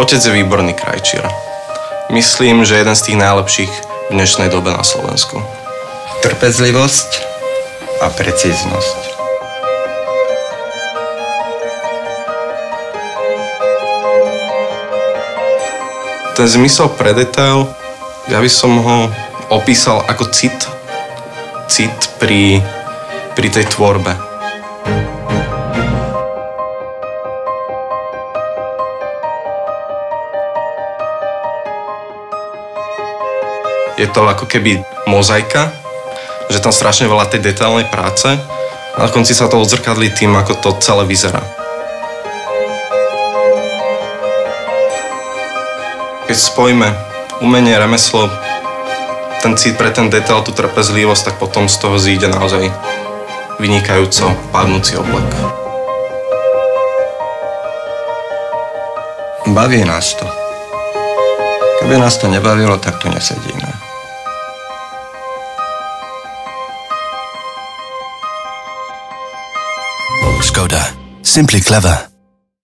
Otec je výborný krajčír. Myslím, že jeden z tých najlepších v dnešnej dobe na Slovensku. Trpezlivosť a precíznosť. Ten zmysel pre detail, ja by som ho opísal ako cit. Cit pri tej tvorbe. Je to ako keby mozaika, že tam strašne veľa tej detailnej práce a na konci sa to odzrkadlí tým, ako to celé vyzerá. Keď spojíme umenie, remeslo, ten cít pre ten detail, tú trpezlivosť, tak potom z toho zíde naozaj vynikajúco padnúci oblek. Baví nás to. Keby nás to nebavilo, tak tu nesedíme. Škoda. Simply clever.